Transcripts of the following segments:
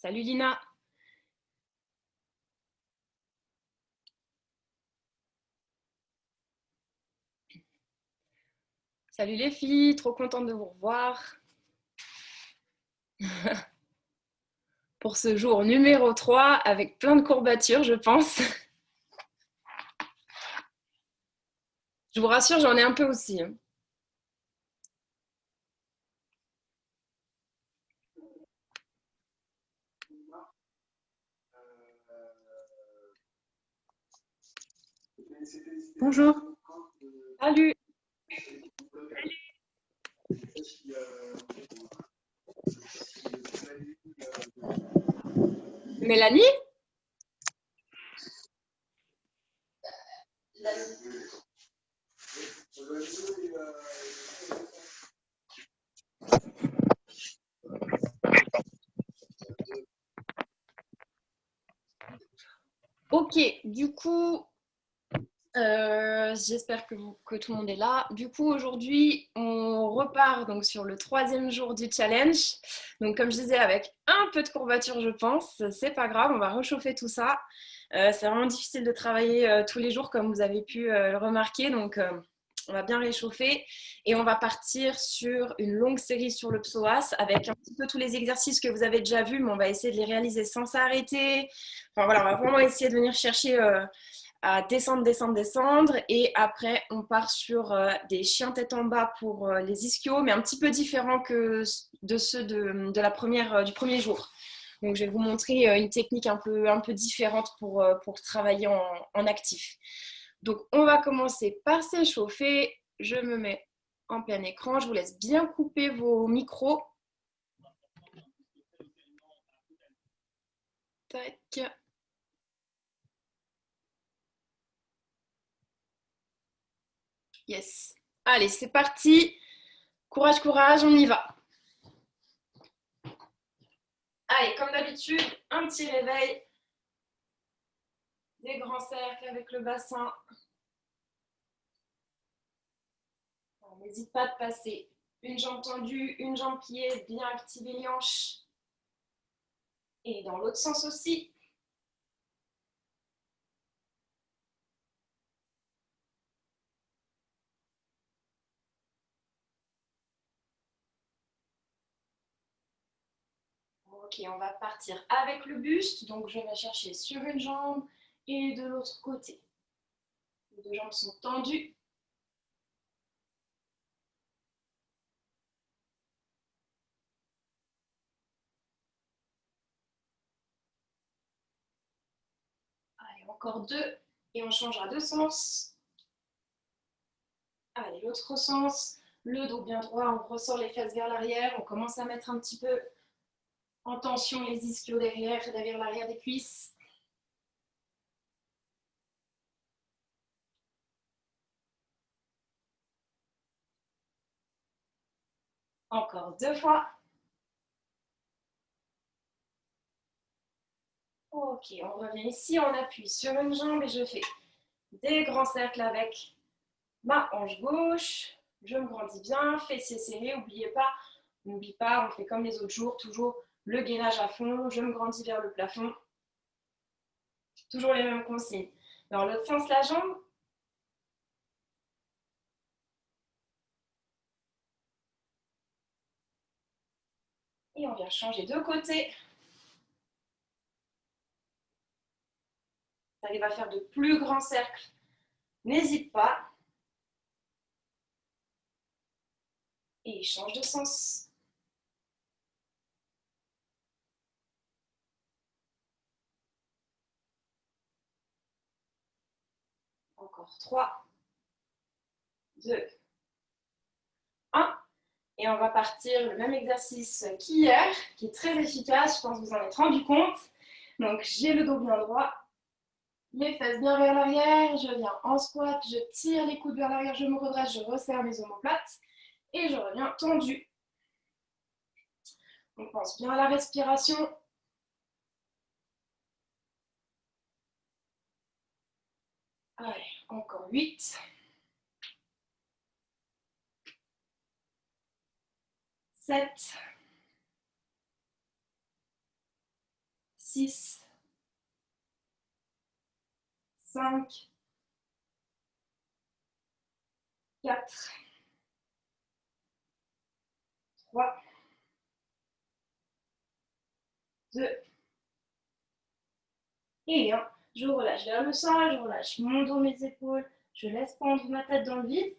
Salut Lina. Salut les filles, trop contente de vous revoir pour ce jour numéro 3 avec plein de courbatures, je pense. Je vous rassure, j'en ai un peu aussi, hein. Bonjour. Salut Mélanie. Ok, du coup, j'espère que tout le monde est là. Du coup, aujourd'hui, on repart donc sur le troisième jour du challenge. Donc, comme je disais, avec un peu de courbature, je pense, c'est pas grave, on va réchauffer tout ça. C'est vraiment difficile de travailler tous les jours, comme vous avez pu le remarquer. Donc, on va bien réchauffer et on va partir sur une longue série sur le psoas avec un petit peu tous les exercices que vous avez déjà vus, mais on va essayer de les réaliser sans s'arrêter. Enfin voilà, on va vraiment essayer de venir chercher à descendre, descendre, descendre. Et après, on part sur des chiens tête en bas pour les ischios, mais un petit peu différents que de ceux du premier jour. Donc, je vais vous montrer une technique un peu différente pour travailler en actif. Donc, on va commencer par s'échauffer. Je me mets en plein écran. Je vous laisse bien couper vos micros. Tac. Yes. Allez, c'est parti. Courage, courage, on y va. Allez, comme d'habitude, un petit réveil. Des grands cercles avec le bassin. N'hésite pas de passer une jambe tendue, une jambe pliée, bien activer les hanches. Et dans l'autre sens aussi. Ok, on va partir avec le buste. Donc, je vais chercher sur une jambe et de l'autre côté. Les deux jambes sont tendues. Allez, encore deux. Et on changera de sens. Allez, l'autre sens. Le dos bien droit, on ressort les fesses vers l'arrière. On commence à mettre un petit peu en tension les ischios derrière l'arrière des cuisses. Encore deux fois. Ok, on revient ici, on appuie sur une jambe et je fais des grands cercles avec ma hanche gauche. Je me grandis bien, fessiers serrés, n'oublie pas, on fait comme les autres jours, toujours le gainage à fond, je me grandis vers le plafond. Toujours les mêmes consignes. Dans l'autre sens, la jambe. Et on vient changer de côté. Tu arrives à faire de plus grands cercles. N'hésite pas. Et change de sens. Encore 3, 2, 1. Et on va partir le même exercice qu'hier, qui est très efficace, je pense que vous en êtes rendu compte. Donc j'ai le dos bien droit, les fesses bien vers l'arrière, je viens en squat, je tire les coudes vers l'arrière, je me redresse, je resserre mes omoplates et je reviens tendu. On pense bien à la respiration. Allez, encore 8, 7, 6, 5, 4, 3, 2 et 1. Je relâche vers le sol, je relâche mon dos, mes épaules, je laisse pendre ma tête dans le vide.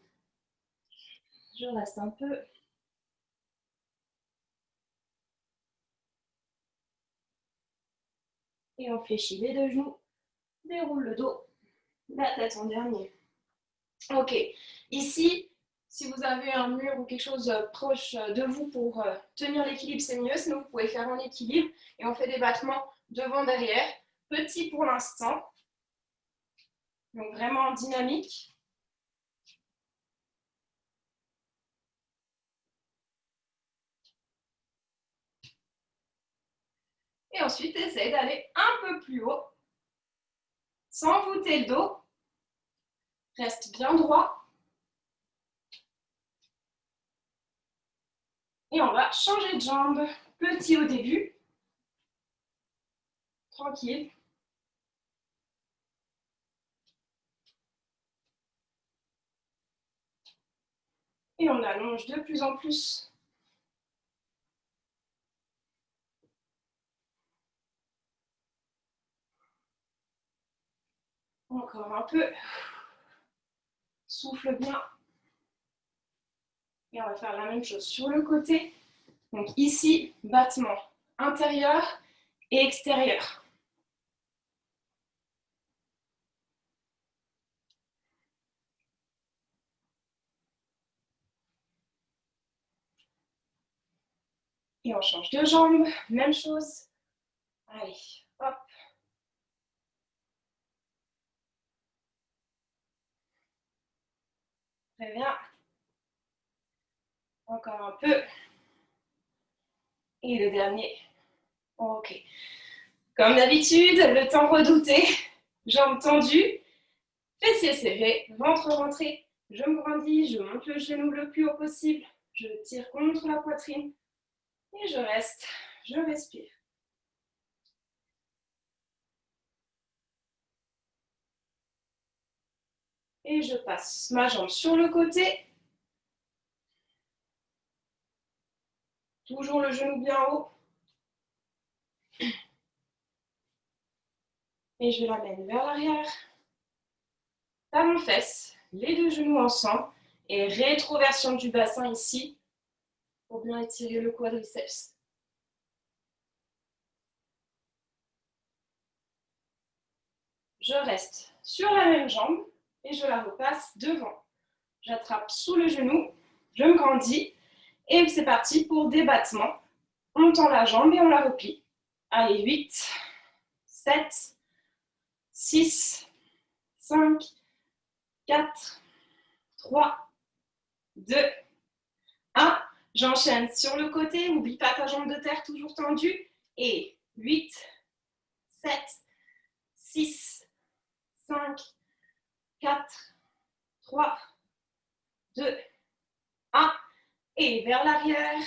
Je reste un peu. Et on fléchit les deux genoux, déroule le dos, la tête en dernier. Ok, ici, si vous avez un mur ou quelque chose proche de vous pour tenir l'équilibre, c'est mieux. Sinon, vous pouvez faire en équilibre et on fait des battements devant, derrière. Petit pour l'instant. Donc vraiment dynamique. Et ensuite, essayez d'aller un peu plus haut, sans voûter le dos. Reste bien droit. Et on va changer de jambe. Petit au début. Tranquille. Et on allonge de plus en plus. Encore un peu. Souffle bien. Et on va faire la même chose sur le côté. Donc ici, battement intérieur et extérieur. Et on change de jambe, même chose. Allez, hop. Très bien. Encore un peu. Et le dernier. Ok. Comme d'habitude, le temps redouté. Jambes tendues, fessiers serrés, ventre rentré. Je me grandis, je monte le genou le plus haut possible. Je tire contre la poitrine. Et je reste. Je respire. Et je passe ma jambe sur le côté. Toujours le genou bien haut. Et je l'amène vers l'arrière. Talon-fesse, les deux genoux ensemble. Et rétroversion du bassin ici pour bien étirer le quadriceps. Je reste sur la même jambe et je la repasse devant. J'attrape sous le genou, je me grandis et c'est parti pour des battements. On tend la jambe et on la replie. Allez, 8, 7, 6, 5, 4, 3, 2, 1. J'enchaîne sur le côté, n'oublie pas ta jambe de terre toujours tendue. Et 8, 7, 6, 5, 4, 3, 2, 1. Et vers l'arrière.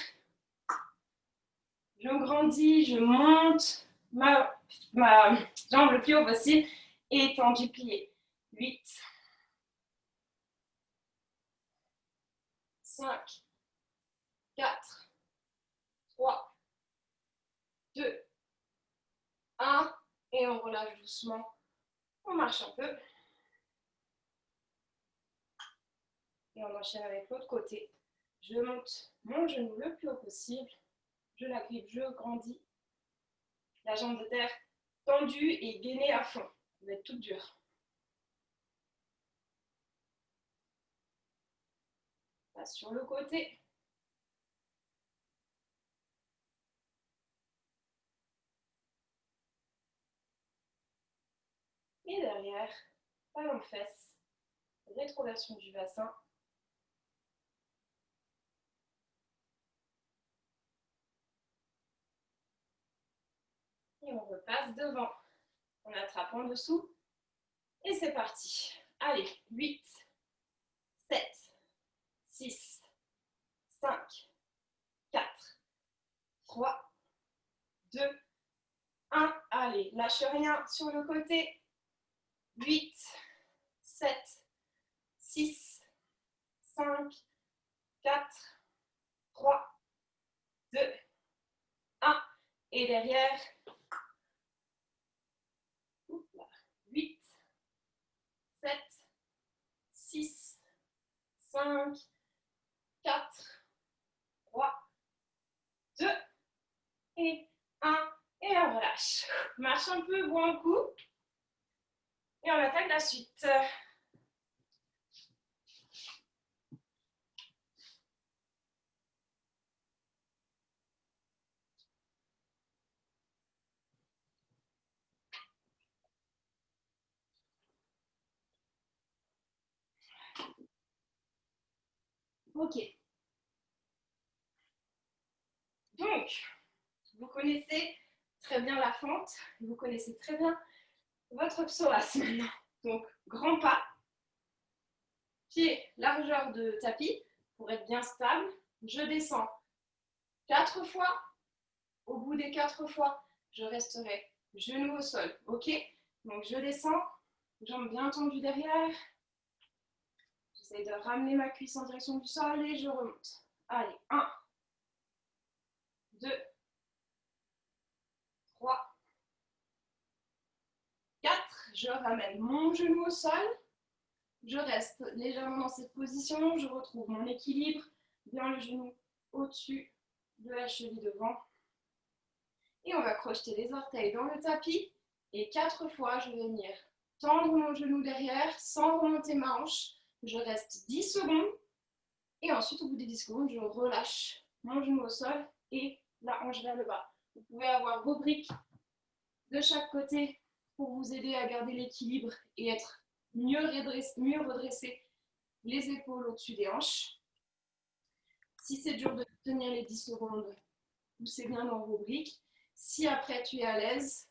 Je me grandis, je monte ma jambe le plus haut possible et tendu plié. 8, 5, 4, 3, 2, 1. Et on relâche doucement. On marche un peu. Et on enchaîne avec l'autre côté. Je monte mon genou le plus haut possible. Je la grippe, je grandis. La jambe de terre tendue et gainée à fond. Vous êtes toute dure. Passe sur le côté. Et derrière, talon de fesse, rétroversion du bassin. Et on repasse devant. On attrape en dessous. Et c'est parti. Allez, 8, 7, 6, 5, 4, 3, 2, 1. Allez, lâche rien sur le côté. 8, 7, 6, 5, 4, 3, 2, 1. Et derrière, 8, 7, 6, 5, 4, 3, 2 et 1. Et on relâche. Marche un peu, bois un coup. Et on attaque la suite. Ok. Donc, vous connaissez très bien la fente. Vous connaissez très bien votre psoas maintenant. Donc, grand pas. Pied, largeur de tapis pour être bien stable. Je descends 4 fois. Au bout des 4 fois, je resterai genou au sol. Ok? Donc, je descends, jambes bien tendues derrière. J'essaie de ramener ma cuisse en direction du sol et je remonte. Allez, 1, 2, 3, 4. Je ramène mon genou au sol. Je reste légèrement dans cette position. Je retrouve mon équilibre. Bien le genou au-dessus de la cheville devant. Et on va crocheter les orteils dans le tapis. Et 4 fois, je vais venir tendre mon genou derrière sans remonter ma hanche. Je reste 10 secondes. Et ensuite, au bout des 10 secondes, je relâche mon genou au sol et la hanche vers le bas. Vous pouvez avoir vos briques de chaque côté pour vous aider à garder l'équilibre et être mieux redresser les épaules au-dessus des hanches. Si c'est dur de tenir les 10 secondes, poussez bien dans vos briques. Si après tu es à l'aise,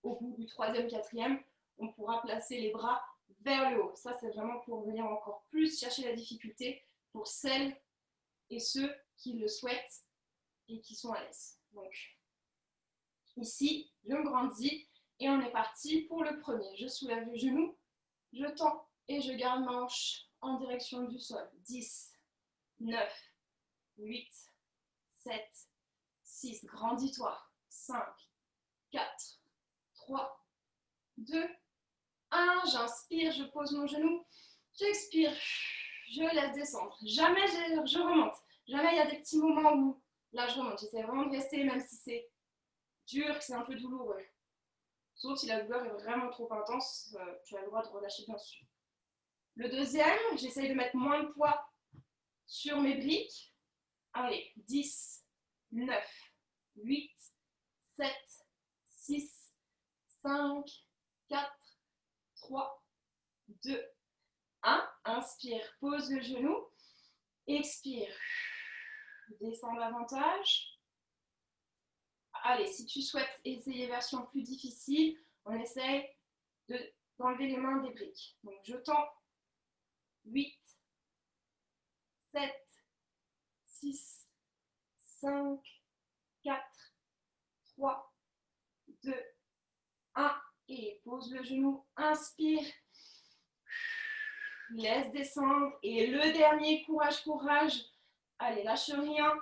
au bout du 3e, 4e, on pourra placer les bras vers le haut. Ça, c'est vraiment pour venir encore plus chercher la difficulté pour celles et ceux qui le souhaitent et qui sont à l'aise. Donc, ici, je me grandis et on est parti pour le premier. Je soulève le genou, je tends et je garde ma hanche en direction du sol. 10, 9, 8, 7, 6, grandis-toi. 5, 4, 3, 2, 1. J'inspire, je pose mon genou. J'expire, je laisse descendre. Jamais je remonte. Jamais il y a des petits moments où là je remonte. J'essaie vraiment de rester, même si c'est dur, que c'est un peu douloureux. Sauf si la douleur est vraiment trop intense, tu as le droit de relâcher bien sûr. Le deuxième, j'essaie de mettre moins de poids sur mes briques. Allez, 10, 9, 8, 7, 6, 5, 4, 3, 2, 1. Inspire, pose le genou. Expire, descends davantage. Allez, si tu souhaites essayer version plus difficile, on essaye d'enlever les mains des briques. Donc je tends. 8, 7, 6, 5, 4, 3, 2, 1. Et pose le genou, inspire. Laisse descendre. Et le dernier, courage, courage. Allez, lâche rien.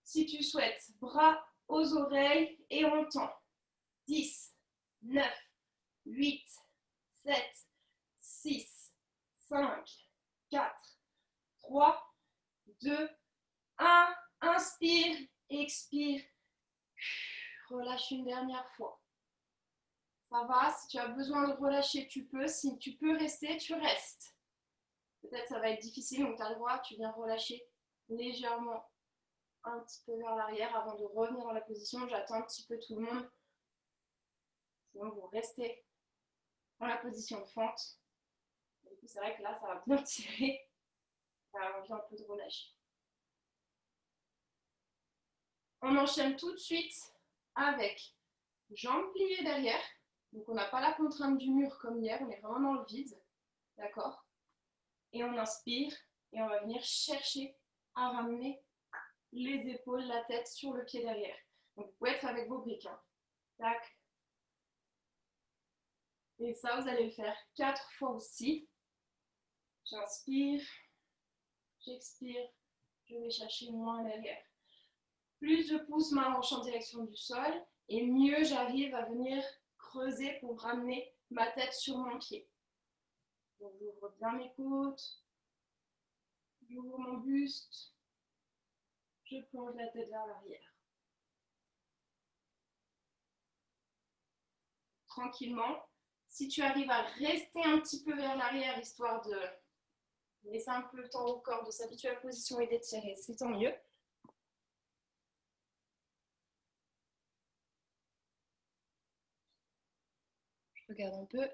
Si tu souhaites, bras aux oreilles et on tend. 10, 9, 8, 7, 6, 5, 4, 3, 2, 1. Inspire, expire. Relâche une dernière fois. Ça va, si tu as besoin de relâcher, tu peux. Si tu peux rester, tu restes. Peut-être ça va être difficile, donc tu as le droit, tu viens relâcher légèrement un petit peu vers l'arrière avant de revenir dans la position. J'attends un petit peu tout le monde. Sinon, vous restez dans la position de fente. Du coup, c'est vrai que là, ça va bien tirer. Ça a envie un peu de relâcher. On enchaîne tout de suite avec jambes pliées derrière. Donc, on n'a pas la contrainte du mur comme hier. On est vraiment dans le vide. D'accord? Et on inspire et on va venir chercher à ramener les épaules, la tête sur le pied derrière. Donc, vous pouvez être avec vos briques. Hein. Tac, Et ça, vous allez le faire 4 fois aussi. J'inspire, j'expire, je vais chercher moins derrière. Plus je pousse ma hanche en direction du sol, et mieux j'arrive à venir creuser pour ramener ma tête sur mon pied. Donc j'ouvre bien mes côtes, j'ouvre mon buste, je plonge la tête vers l'arrière. Tranquillement. Si tu arrives à rester un petit peu vers l'arrière, histoire de laisser un peu le temps au corps de s'habituer à la position et d'étirer, c'est tant mieux. Je regarde un peu.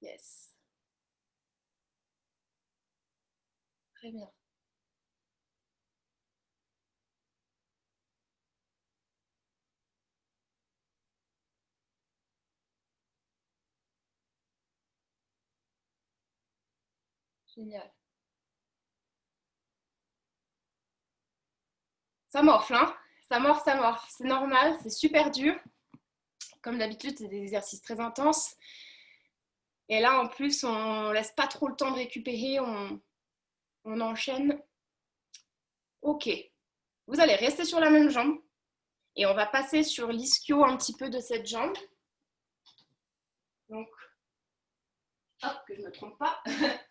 Yes. Très bien. Génial. Ça morfle, hein? Ça morfle, ça morfle. C'est normal, c'est super dur. Comme d'habitude, c'est des exercices très intenses. Et là, en plus, on laisse pas trop le temps de récupérer, on enchaîne. Ok. Vous allez rester sur la même jambe et on va passer sur l'ischio un petit peu de cette jambe. Donc, hop, que je ne me trompe pas,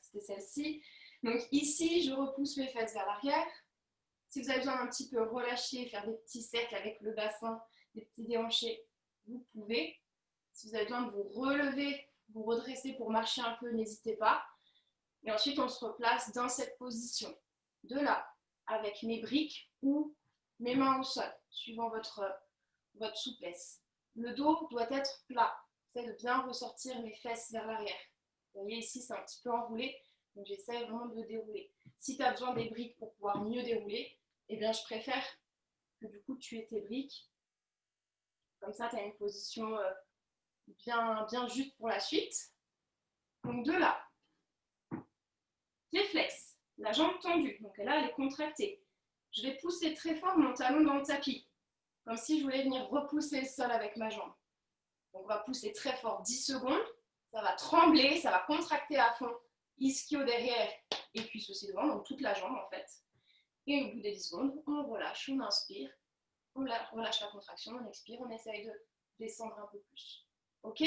c'était celle-ci. Donc ici, je repousse mes fesses vers l'arrière. Si vous avez besoin d'un petit peu relâcher, faire des petits cercles avec le bassin, des petits déhanchés, vous pouvez. Si vous avez besoin de vous relever, vous redresser pour marcher un peu, n'hésitez pas. Et ensuite, on se replace dans cette position. De là, avec mes briques ou mes mains au sol, suivant votre souplesse. Le dos doit être plat. J'essaie de bien ressortir mes fesses vers l'arrière. Vous voyez ici, c'est un petit peu enroulé, donc j'essaie vraiment de le dérouler. Si tu as besoin des briques pour pouvoir mieux dérouler, eh bien, je préfère que du coup, tu aies tes briques. Comme ça, tu as une position bien juste pour la suite. Donc de là, pied flex, la jambe tendue, donc là, elle est contractée. Je vais pousser très fort mon talon dans le tapis, comme si je voulais venir repousser le sol avec ma jambe. Donc on va pousser très fort 10 secondes, ça va trembler, ça va contracter à fond, ischio derrière et cuisse aussi devant, donc toute la jambe en fait. Et au bout des 10 secondes, on relâche, on inspire, on relâche la contraction, on expire, on essaye de descendre un peu plus. Ok?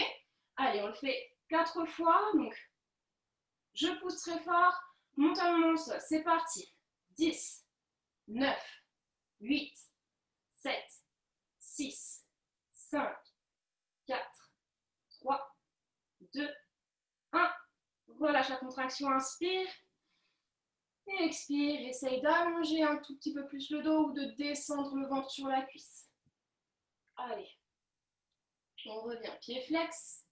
Allez, on le fait 4 fois, donc je pousse très fort, mon talon dans le sol, c'est parti. 10, 9, 8, 7, 6, 5, 4, 3, 2, 1. Relâche la contraction, inspire. Et expire, essaye d'allonger un tout petit peu plus le dos ou de descendre le ventre sur la cuisse. Allez, on revient, pied flex.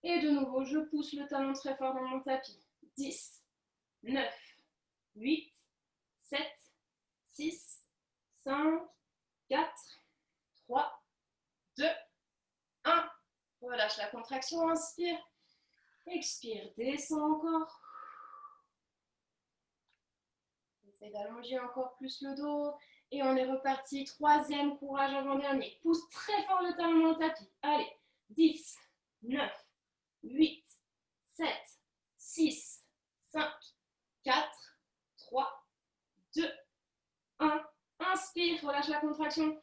Et de nouveau, je pousse le talon très fort dans mon tapis. 10, 9, 8, 7, 6, 5, 4, 3, 2, 1. Relâche la contraction, inspire. Expire, descends encore. Essaye d'allonger encore plus le dos. Et on est reparti. Troisième, courage avant-dernier. Pousse très fort le talon dans le tapis. Allez, 10, 9, 8, 7, 6, 5, 4, 3, 2, 1. Inspire, relâche la contraction.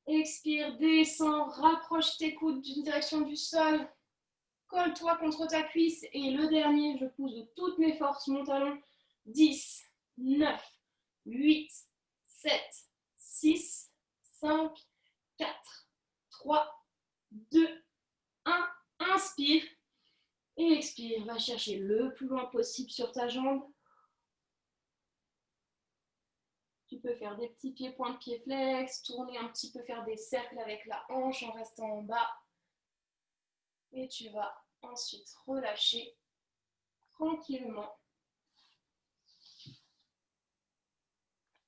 Expire, descends, rapproche tes coudes d'une direction du sol. Colle-toi contre ta cuisse. Et le dernier, je pousse de toutes mes forces mon talon. 10, 9, 8, 7, 6, 5, 4, 3, 2, 1. Inspire et expire. Va chercher le plus loin possible sur ta jambe. Tu peux faire des petits pieds, points de pied flex, tourner un petit peu, faire des cercles avec la hanche en restant en bas. Et tu vas ensuite relâcher tranquillement.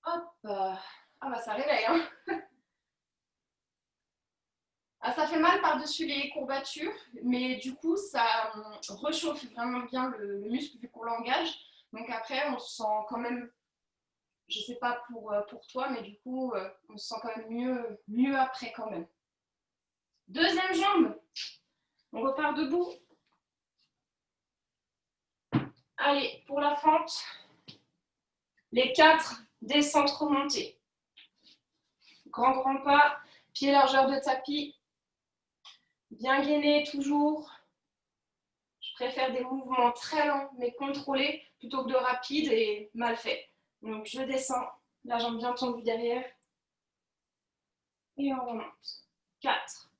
Hop. Ah bah ça réveille, hein. Ah, ça fait mal par-dessus les courbatures, mais du coup, ça rechauffe vraiment bien le muscle vu qu'on l'engage. Donc après, on se sent quand même, je sais pas pour toi, mais du coup, on se sent quand même mieux après quand même. Deuxième jambe. On repart debout. Allez, pour la fente, les 4 descentes remontées. Grand pas, pied largeur de tapis. Bien gainé toujours. Je préfère des mouvements très lents mais contrôlés plutôt que de rapides et mal faits. Donc je descends, la jambe bien tendue derrière. Et on remonte. 4,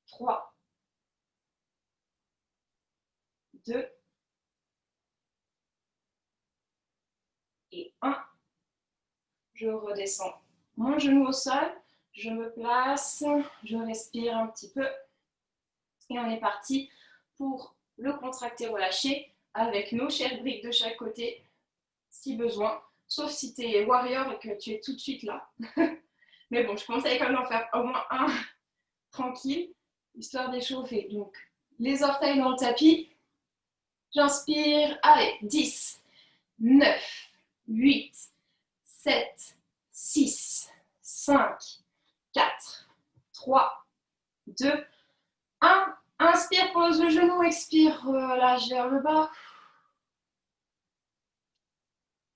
3, 2 et 1. Je redescends mon genou au sol. Je me place, je respire un petit peu. Et on est parti pour le contracter relâché avec nos chères briques de chaque côté si besoin. Sauf si tu es warrior et que tu es tout de suite là. Mais bon, je conseille quand même d'en faire au moins un tranquille, histoire d'échauffer. Donc, les orteils dans le tapis. J'inspire. Allez, 10, 9, 8, 7, 6, 5, 4, 3, 2, 1. Inspire, pose le genou, expire, relâche vers le bas.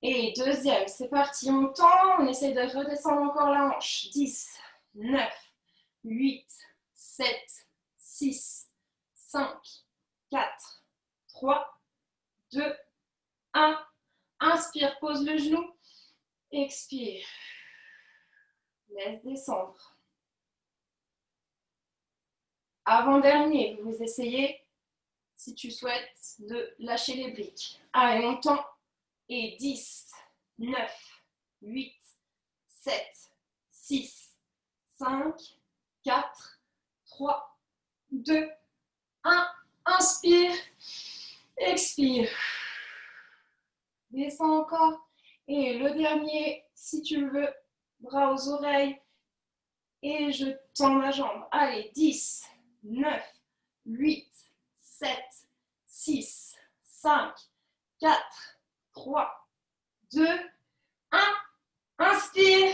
Et deuxième, c'est parti, on tend, on essaye de redescendre encore la hanche. 10, 9, 8, 7, 6, 5, 4, 3, 2, 1. Inspire, pose le genou, expire. Laisse descendre. Avant-dernier, vous essayez, si tu souhaites, de lâcher les briques. Allez, on tend. Et 10, 9, 8, 7, 6, 5, 4, 3, 2, 1. Inspire, expire. Descends encore. Et le dernier, si tu le veux, bras aux oreilles. Et je tends la jambe. Allez, 10, 9, 8, 7, 6, 5, 4, 3, 2, 1. Inspire,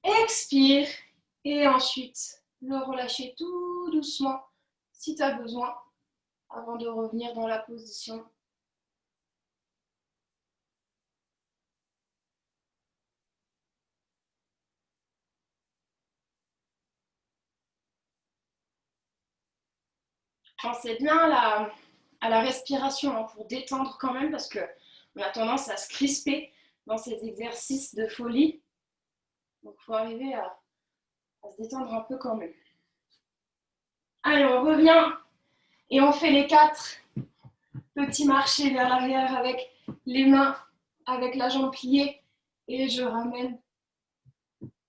expire. Et ensuite, le relâcher tout doucement si tu as besoin avant de revenir dans la position. Pensez bien à la respiration hein, pour détendre quand même parce qu'on a tendance à se crisper dans ces exercices de folie. Donc il faut arriver à se détendre un peu quand même. Allez, on revient et on fait les 4 petits marchés vers l'arrière avec les mains, avec la jambe pliée. Et je ramène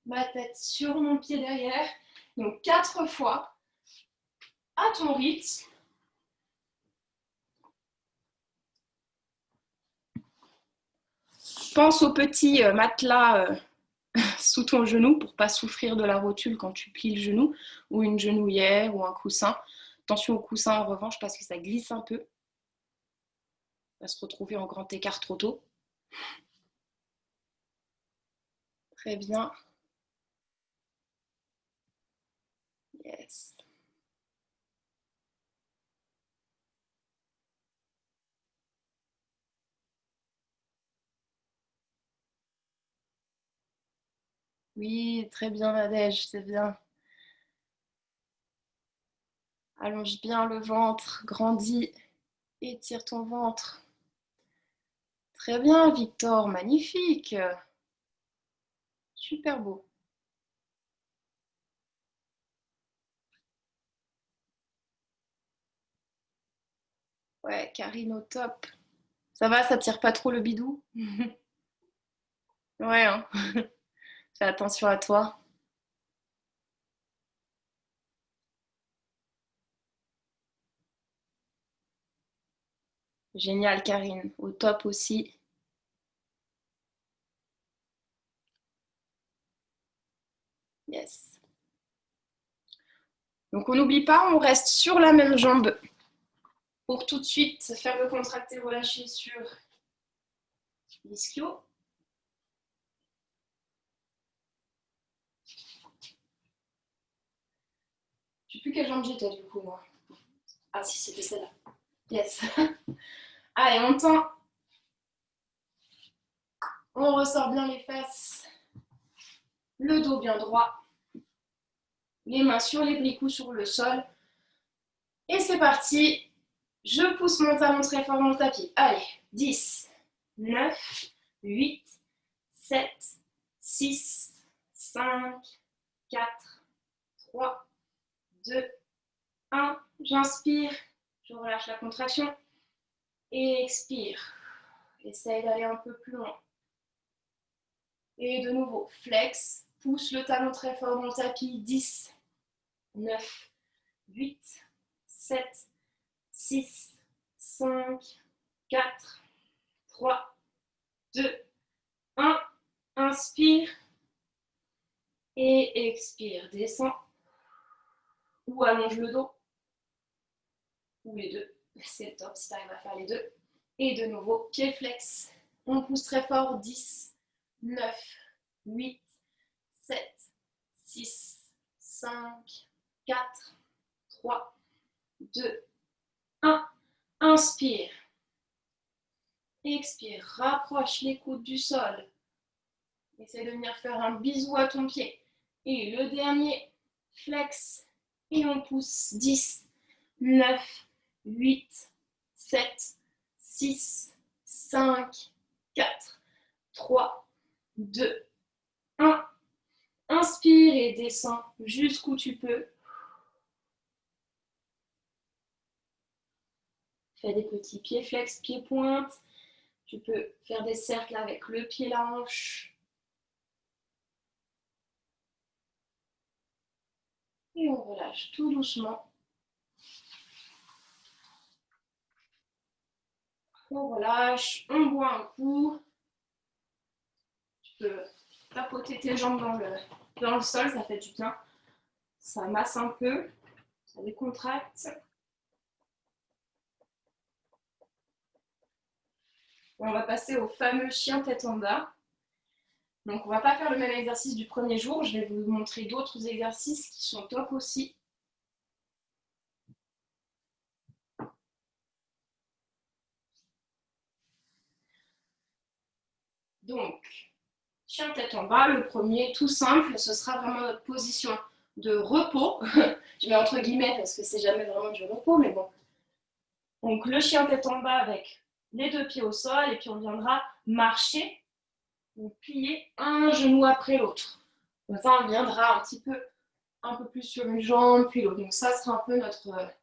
ma tête sur mon pied derrière. Donc 4 fois à ton rythme. Pense au petit matelas sous ton genou pour ne pas souffrir de la rotule quand tu plies le genou, ou une genouillère ou un coussin. Attention au coussin en revanche parce que ça glisse un peu. On va se retrouver en grand écart trop tôt. Très bien. Yes. Oui, très bien Nadège, c'est bien. Allonge bien le ventre, grandis, étire ton ventre. Très bien Victor, magnifique. Super beau. Ouais, Karine au top. Ça va, ça tire pas trop le bidou? Ouais, hein. Fais attention à toi. Génial Karine, au top aussi. Yes. Donc on n'oublie pas, on reste sur la même jambe pour tout de suite faire le contracté relâché sur l'ischio. sais plus quelle jambe j'étais du coup, moi. Ah si, c'était celle-là. Yes. Allez, on tend. On ressort bien les fesses. Le dos bien droit. Les mains sur les bricots sur le sol. Et c'est parti. Je pousse mon talon très fort dans le tapis. Allez, 10, 9, 8, 7, 6, 5, 4, 3, 2, 1. J'inspire, je relâche la contraction. Et expire. Essaye d'aller un peu plus loin. Et de nouveau, flex. Pousse le talon très fort dans le tapis. 10, 9, 8, 7, 6, 5, 4, 3, 2, 1. Inspire. Et expire. Descends. Ou allonge le dos. Ou les deux. C'est le top si tu arrives à faire les deux. Et de nouveau, pied flex. On pousse très fort. 10, 9, 8, 7, 6, 5, 4, 3, 2, 1. Inspire. Expire. Rapproche les coudes du sol. Essaye de venir faire un bisou à ton pied. Et le dernier, flex. Et on pousse. 10, 9, 8, 7, 6, 5, 4, 3, 2, 1. Inspire et descends jusqu'où tu peux. Fais des petits pieds flex, pieds pointe. Tu peux faire des cercles avec le pied, la hanche. Et on relâche tout doucement. On relâche, on boit un coup. Tu peux tapoter tes jambes dans le sol, ça fait du bien. Ça masse un peu, ça décontracte. On va passer au fameux chien tête en bas. Donc on ne va pas faire le même exercice du premier jour, je vais vous montrer d'autres exercices qui sont top aussi. Donc, chien tête en bas, le premier, tout simple, ce sera vraiment notre position de repos. Je mets entre guillemets parce que c'est jamais vraiment du repos, mais bon. Donc le chien tête en bas avec les deux pieds au sol et puis on viendra marcher ou plier un genou après l'autre. Enfin, on viendra un peu plus sur une jambe puis l'autre. Donc ça sera un peu notre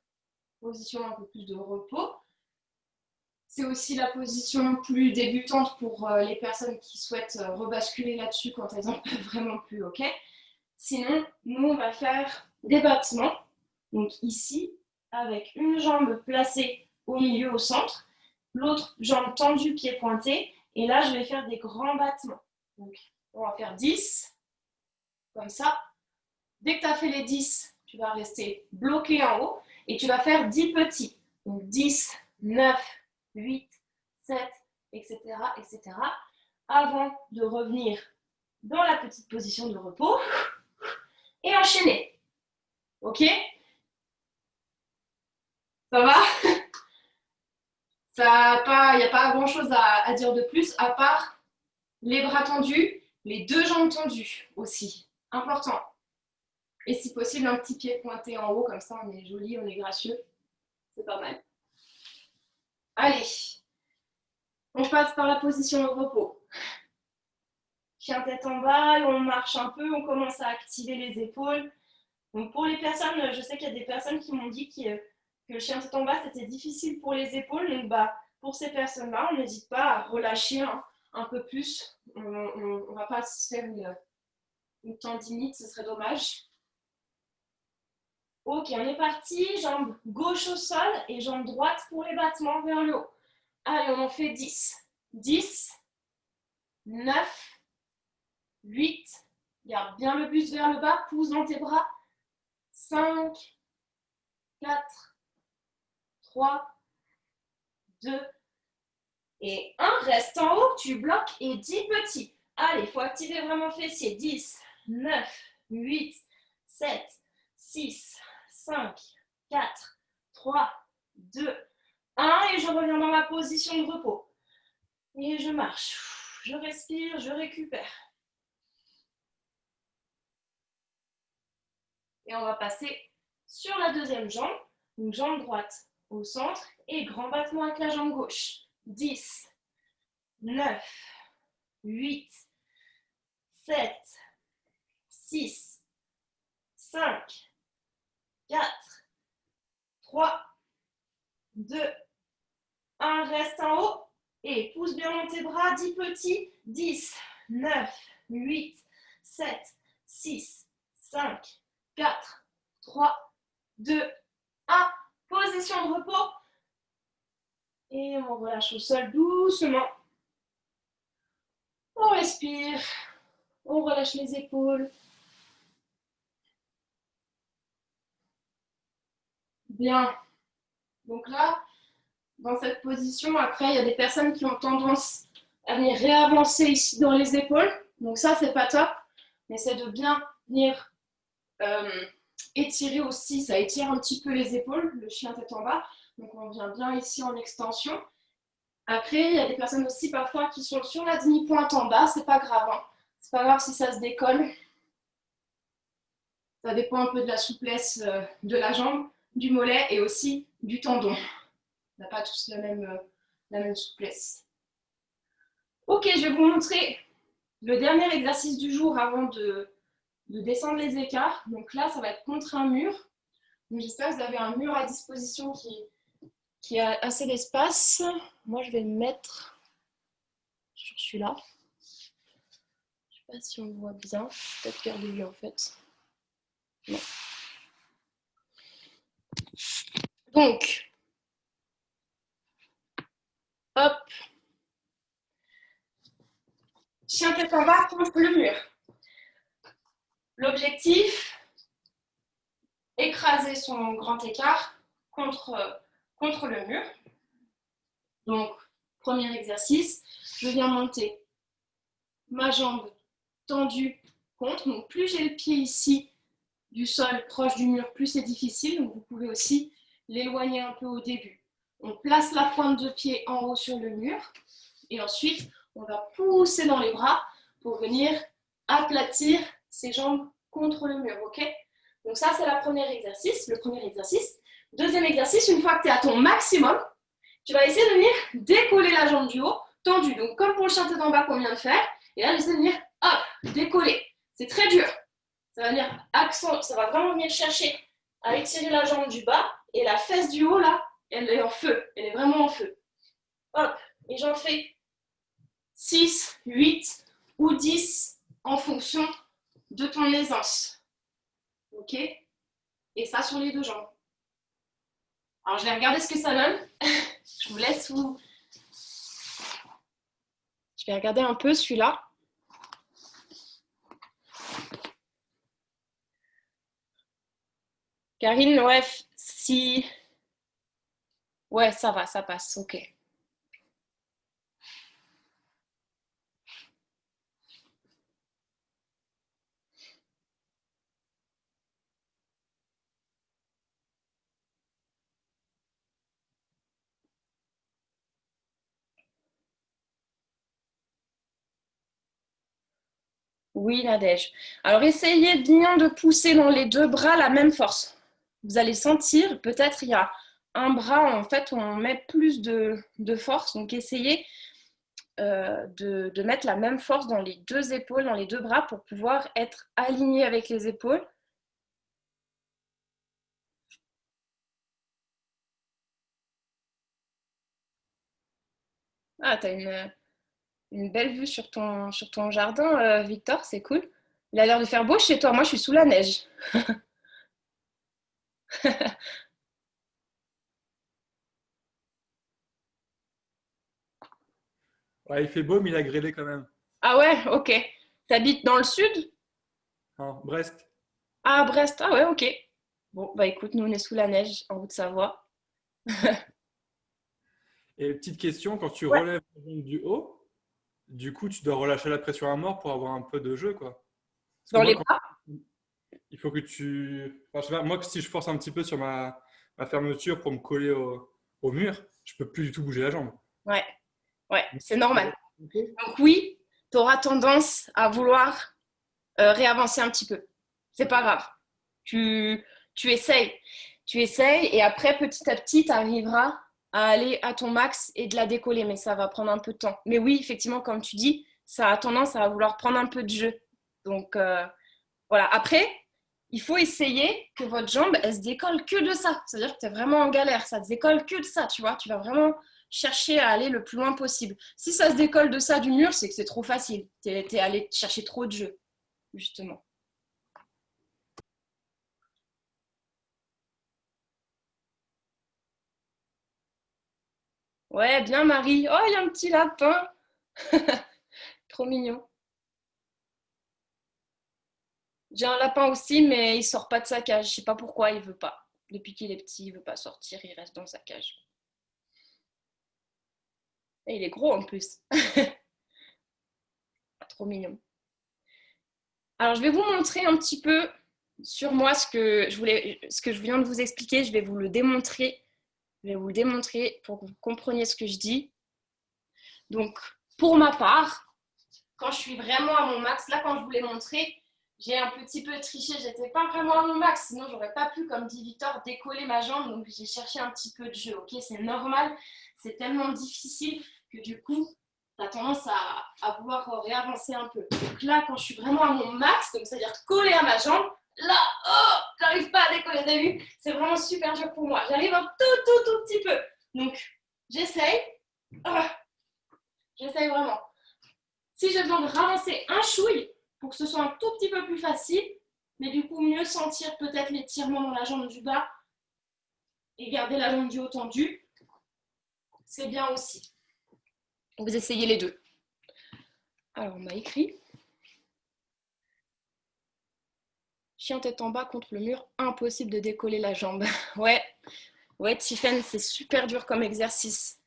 position un peu plus de repos. C'est aussi la position plus débutante pour les personnes qui souhaitent rebasculer là-dessus quand elles n'en peuvent vraiment plus, ok. Sinon, nous, on va faire des battements. Donc ici, avec une jambe placée au milieu, au centre, l'autre jambe tendue, pied pointé. Et là, je vais faire des grands battements. Donc, on va faire 10, comme ça. Dès que tu as fait les 10, tu vas rester bloqué en haut et tu vas faire 10 petits. Donc 10, 9, 8, 7, etc., etc. Avant de revenir dans la petite position de repos et enchaîner. Ok? Ça va? Il n'y a pas grand-chose à dire de plus, à part les bras tendus, les deux jambes tendues aussi. Important. Et si possible, un petit pied pointé en haut, comme ça on est joli, on est gracieux. C'est pas mal. Allez, on passe par la position de repos. Chien tête en bas, on marche un peu, on commence à activer les épaules. Donc pour les personnes, je sais qu'il y a des personnes qui m'ont dit que le chien tête en bas, c'était difficile pour les épaules. Donc pour ces personnes-là, on n'hésite pas à relâcher un peu plus. On ne va pas se faire une tendinite, ce serait dommage. Ok, on est parti. Jambe gauche au sol et jambe droite pour les battements vers le haut. Allez, on en fait 10. 10, 9, 8. Garde bien le buste vers le bas. Pousse dans tes bras. 5, 4, 3, 2 et 1. Reste en haut. Tu bloques et 10 petits. Allez, il faut activer vraiment le fessier. 10, 9, 8, 7, 6, 5, 4, 3, 2, 1. Et je reviens dans ma position de repos. Et je marche. Je respire, je récupère. Et on va passer sur la deuxième jambe. Donc jambe droite au centre et grand battement avec la jambe gauche. 10, 9, 8, 7, 6, 5, 4, 3, 2, 1. Reste en haut et pousse bien dans tes bras. 10 petits. 10, 9, 8, 7, 6, 5, 4, 3, 2, 1. Position de repos. Et on relâche au sol doucement. On respire. On relâche les épaules. Bien. Donc là, dans cette position, après, il y a des personnes qui ont tendance à venir réavancer ici dans les épaules. Donc ça, c'est pas top. Mais c'est de bien venir étirer aussi. Ça étire un petit peu les épaules, le chien tête en bas. Donc on vient bien ici en extension. Après, il y a des personnes aussi parfois qui sont sur la demi-pointe en bas. C'est pas grave. Hein. C'est pas grave si ça se décolle. Ça dépend un peu de la souplesse de la jambe, du mollet et aussi du tendon. On n'a pas tous la même souplesse. Ok, je vais vous montrer le dernier exercice du jour avant de descendre les écarts. Donc là, ça va être contre un mur. J'espère que vous avez un mur à disposition qui a assez d'espace. Moi, je vais me mettre sur celui-là. Je ne sais pas si on voit bien. Peut-être garder lui en fait. Non. Donc, hop. Chien tête en bas contre le mur. L'objectif, écraser son grand écart contre le mur. Donc, premier exercice, je viens monter ma jambe tendue contre. Donc, plus j'ai le pied ici du sol proche du mur, plus c'est difficile. Donc, vous pouvez aussi l'éloigner un peu au début. On place la pointe de pied en haut sur le mur et ensuite, on va pousser dans les bras pour venir aplatir ses jambes contre le mur, ok? Donc ça, c'est le premier exercice. Deuxième exercice, une fois que tu es à ton maximum, tu vas essayer de venir décoller la jambe du haut, tendue. Donc comme pour le chien tête en bas qu'on vient de faire, et là, j'essaie de venir, hop, décoller. C'est très dur. Ça va venir accent, ça va vraiment venir chercher à étirer la jambe du bas, et la fesse du haut, là, elle est en feu. Elle est vraiment en feu. Hop, et j'en fais 6, 8 ou 10 en fonction de ton aisance. Ok? Et ça sur les deux jambes. Alors, je vais regarder ce que ça donne. Je vous laisse vous. Je vais regarder un peu celui-là. Karine, ouais, si. Ouais, ça va, ça passe. Ok. Oui, Nadège. Alors, essayez bien de pousser dans les deux bras la même force. Vous allez sentir, peut-être il y a un bras, en fait, où on met plus de force. Donc, essayez de mettre la même force dans les deux épaules, dans les deux bras, pour pouvoir être aligné avec les épaules. Ah, tu as une belle vue sur ton jardin, Victor, c'est cool. Il a l'air de faire beau chez toi. Moi, je suis sous la neige. Ouais, il fait beau, mais il a grêlé quand même. Ah ouais, ok. T'habites dans le sud? Hein, Brest. Ah, à Brest. Ah ouais, ok. Bon, bah écoute, nous, on est sous la neige, en Haute-Savoie. Et petite question, quand tu Ouais. relèves la jambe du haut, du coup, tu dois relâcher la pression à mort pour avoir un peu de jeu, quoi. Parce que Dans moi, les quand bras? il faut que tu. Enfin, je sais pas, moi, si je force un petit peu sur ma fermeture pour me coller au mur, je peux plus du tout bouger la jambe. Ouais, ouais, Donc, c'est normal. un peu. Donc oui, tu auras tendance à vouloir réavancer un petit peu. C'est pas grave. Tu, tu essayes. Tu essayes et après, petit à petit, tu arriveras à aller à ton max et de la décoller, mais ça va prendre un peu de temps. Mais oui, effectivement, comme tu dis, ça a tendance à vouloir prendre un peu de jeu. Donc voilà. Après, il faut essayer que votre jambe, elle se décolle que de ça. C'est-à-dire que tu es vraiment en galère. Ça te décolle que de ça, tu vois. Tu vas vraiment chercher à aller le plus loin possible. Si ça se décolle de ça du mur, c'est que c'est trop facile. Tu es allé chercher trop de jeu, justement. Ouais, bien Marie. Oh, il y a un petit lapin. Trop mignon. J'ai un lapin aussi, mais il sort pas de sa cage. Je sais pas pourquoi, il veut pas. Depuis qu'il est petit, il veut pas sortir, il reste dans sa cage. Et il est gros en plus. Trop mignon. Alors, je vais vous montrer un petit peu sur moi ce que je viens de vous expliquer. Je vais vous le démontrer. Je vais vous le démontrer pour que vous compreniez ce que je dis. Donc, pour ma part, quand je suis vraiment à mon max, là, quand je vous l'ai montré, j'ai un petit peu triché. J'étais pas vraiment à mon max, sinon j'aurais pas pu, comme dit Victor, décoller ma jambe. Donc, j'ai cherché un petit peu de jeu. Ok, c'est normal. C'est tellement difficile que du coup, tu as tendance à vouloir réavancer un peu. Donc là, quand je suis vraiment à mon max, donc c'est-à-dire coller à ma jambe, là, oh, j'arrive pas à décoller. Vous avez vu, c'est vraiment super dur pour moi. J'arrive un tout petit peu. Donc, j'essaye. Ah, j'essaye vraiment. Si j'ai besoin de ravancer un chouille pour que ce soit un tout petit peu plus facile, mais du coup mieux sentir peut-être l'étirement dans la jambe du bas et garder la jambe du haut tendue, c'est bien aussi. Vous essayez les deux. Alors on m'a écrit chien tête en bas contre le mur, impossible de décoller la jambe. Ouais, ouais, Tiffen, c'est super dur comme exercice.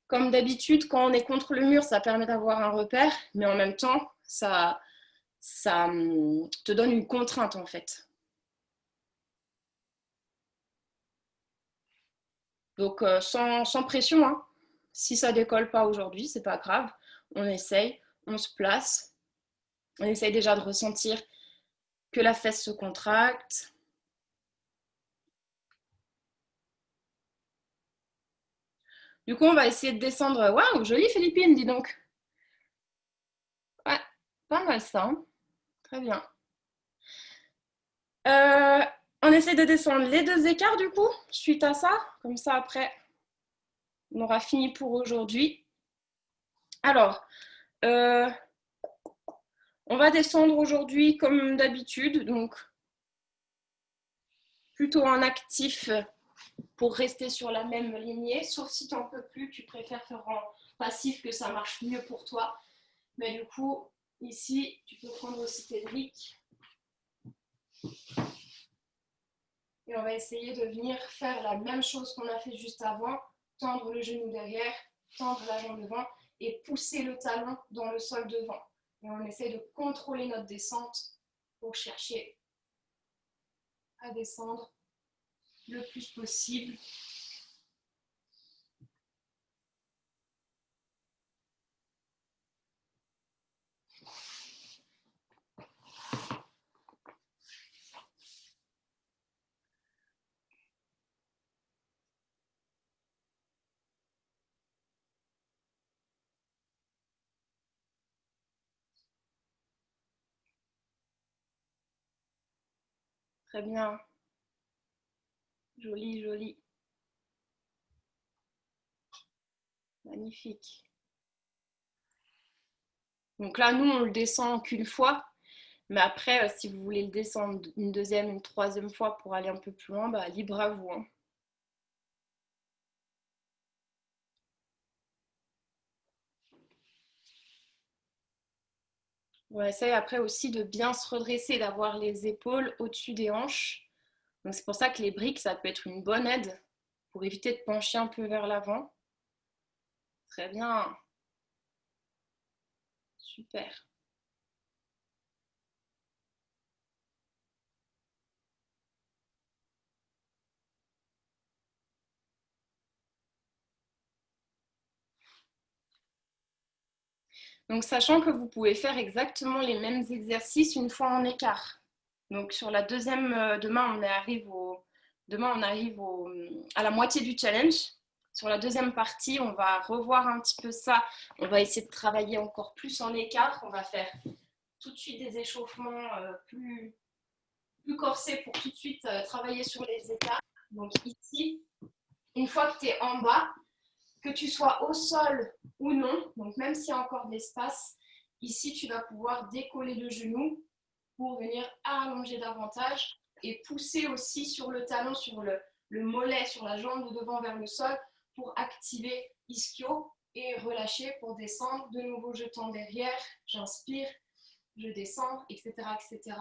Comme d'habitude, quand on est contre le mur, ça permet d'avoir un repère, mais en même temps, ça te donne une contrainte en fait. Donc sans pression, hein. Si ça décolle pas aujourd'hui, c'est pas grave. On essaye, on se place, on essaye déjà de ressentir que la fesse se contracte. Du coup, on va essayer de descendre. Waouh, jolie Philippine, dis donc. Ouais, pas mal ça, hein. Très bien. Euh, on essaie de descendre les deux écarts du coup, suite à ça. Comme ça, après, on aura fini pour aujourd'hui. Alors, euh, on va descendre aujourd'hui comme d'habitude, donc plutôt en actif pour rester sur la même lignée, sauf si tu n'en peux plus, tu préfères faire en passif, que ça marche mieux pour toi. Mais du coup, ici, tu peux prendre aussi tes briques. Et on va essayer de venir faire la même chose qu'on a fait juste avant, tendre le genou derrière, tendre la jambe devant et pousser le talon dans le sol devant. Et on essaie de contrôler notre descente pour chercher à descendre le plus possible. Très bien. Joli, joli. Magnifique. Donc là, nous, on le descend qu'une fois. Mais après, si vous voulez le descendre une deuxième, une troisième fois pour aller un peu plus loin, bah, libre à vous, hein. On essaye après aussi de bien se redresser, d'avoir les épaules au-dessus des hanches. Donc c'est pour ça que les briques, ça peut être une bonne aide pour éviter de pencher un peu vers l'avant. Très bien. Super. Donc, sachant que vous pouvez faire exactement les mêmes exercices une fois en écart. Donc, sur la deuxième, demain, on arrive à la moitié du challenge. Sur la deuxième partie, on va revoir un petit peu ça. On va essayer de travailler encore plus en écart. On va faire tout de suite des échauffements plus corsés pour tout de suite travailler sur les écarts. Donc, ici, une fois que tu es en bas, que tu sois au sol ou non, donc même s'il y a encore de l'espace, ici tu vas pouvoir décoller le genou pour venir allonger davantage et pousser aussi sur le talon, sur le mollet, sur la jambe de devant vers le sol pour activer ischio et relâcher pour descendre. De nouveau, je tends derrière, j'inspire, je descends, etc., etc.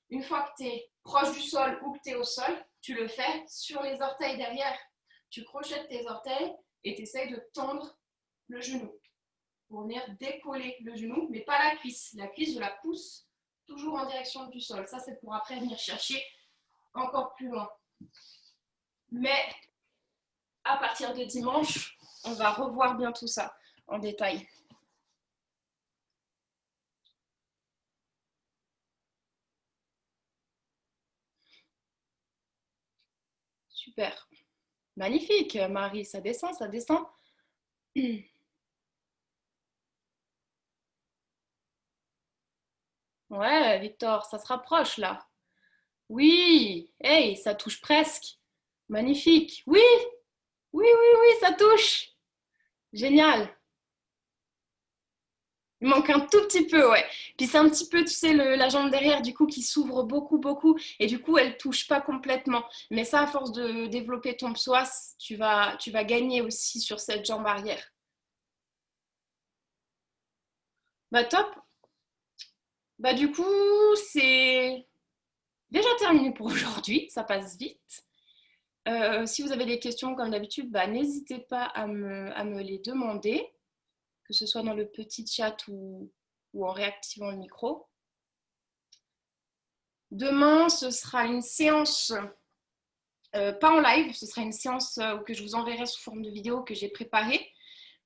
Une fois que tu es proche du sol ou que tu es au sol, tu le fais sur les orteils derrière. Tu crochettes tes orteils et tu essayes de tendre le genou pour venir décoller le genou, mais pas la cuisse. La cuisse, je la pousse toujours en direction du sol. Ça, c'est pour après venir chercher encore plus loin. Mais à partir de dimanche, on va revoir bien tout ça en détail. Super. Magnifique, Marie. Ça descend, ça descend. Ouais, Victor, ça se rapproche là. Oui, hey, ça touche presque. Magnifique. Oui, oui, oui, oui, ça touche. Génial. Il manque un tout petit peu, ouais. Puis c'est un petit peu, tu sais, la jambe derrière, du coup, qui s'ouvre beaucoup, beaucoup. Et du coup, elle touche pas complètement. Mais ça, à force de développer ton psoas, tu vas gagner aussi sur cette jambe arrière. Bah top. Bah du coup, c'est déjà terminé pour aujourd'hui. Ça passe vite. Si vous avez des questions, comme d'habitude, bah, n'hésitez pas à me les demander, que ce soit dans le petit chat ou en réactivant le micro. Demain, ce sera une séance, pas en live, ce sera une séance que je vous enverrai sous forme de vidéo que j'ai préparée,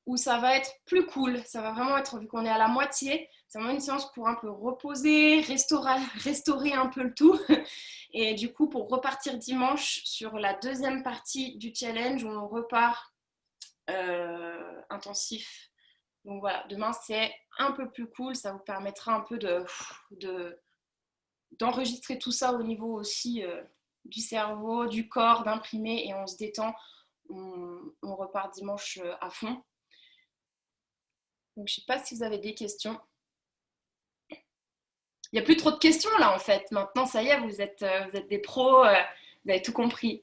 où ça va être plus cool. Ça va vraiment être, vu qu'on est à la moitié, c'est vraiment une séance pour un peu reposer, restaurer un peu le tout. Et du coup, pour repartir dimanche sur la deuxième partie du challenge, où on repart intensif. Donc voilà, demain c'est un peu plus cool, ça vous permettra un peu d'enregistrer tout ça au niveau aussi du cerveau, du corps, d'imprimer et on se détend. On repart dimanche à fond. Donc je ne sais pas si vous avez des questions. Il n'y a plus trop de questions là en fait. Maintenant, ça y est, vous êtes des pros, vous avez tout compris.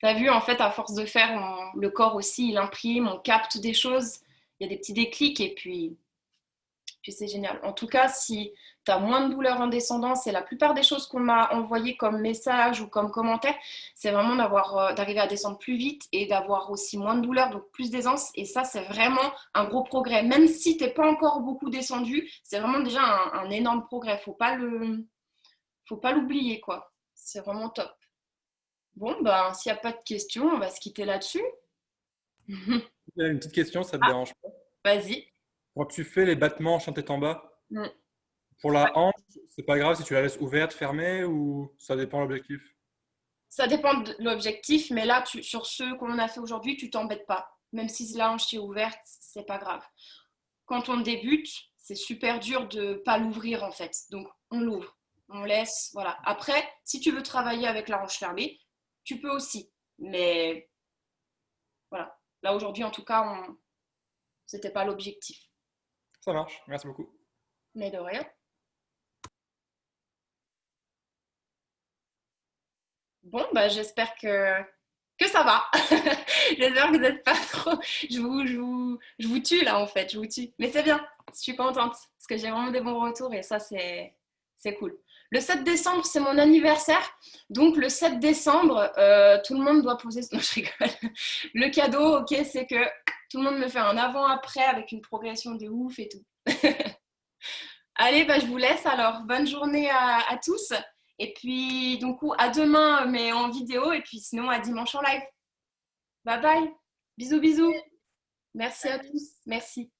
T'as vu, en fait, à force de faire, le corps aussi, il imprime, on capte des choses, il y a des petits déclics et puis c'est génial. En tout cas, si tu as moins de douleur en descendant, c'est la plupart des choses qu'on m'a envoyées comme message ou comme commentaire, c'est vraiment d'arriver à descendre plus vite et d'avoir aussi moins de douleur, donc plus d'aisance. Et ça, c'est vraiment un gros progrès. Même si tu n'es pas encore beaucoup descendu, c'est vraiment déjà un énorme progrès. Faut pas l'oublier, quoi. C'est vraiment top. Bon, ben, s'il n'y a pas de questions, on va se quitter là-dessus. Il y a une petite question, ça te Ah, dérange pas? vas-y. Quand tu fais les battements en tête en bas, Mm. pour la hanche, c'est pas grave si tu la laisses ouverte, fermée ou ça dépend de l'objectif? Ça dépend de l'objectif, mais là, sur ceux qu'on a fait aujourd'hui, tu t'embêtes pas. Même si la hanche est ouverte, c'est pas grave. Quand on débute, c'est super dur de pas l'ouvrir en fait. Donc, on l'ouvre, on laisse, voilà. Après, si tu veux travailler avec la hanche fermée, tu peux aussi. Mais voilà. Là, aujourd'hui, en tout cas, c'était pas l'objectif. Ça marche, merci beaucoup. Mais de rien. Bon, bah, j'espère que ça va. J'espère que vous n'êtes pas trop. Je vous tue là en fait, je vous tue. Mais c'est bien, je suis contente parce que j'ai vraiment des bons retours et ça, c'est cool. Le 7 décembre, c'est mon anniversaire. Donc, le 7 décembre, tout le monde doit poser. Non, je rigole. Le cadeau, ok, c'est que tout le monde me fait un avant-après avec une progression de ouf et tout. Allez, bah, je vous laisse alors. Bonne journée à tous. Et puis, donc, à demain, mais en vidéo. Et puis, sinon, à dimanche en live. Bye bye. Bisous, bisous. Merci à tous. Merci.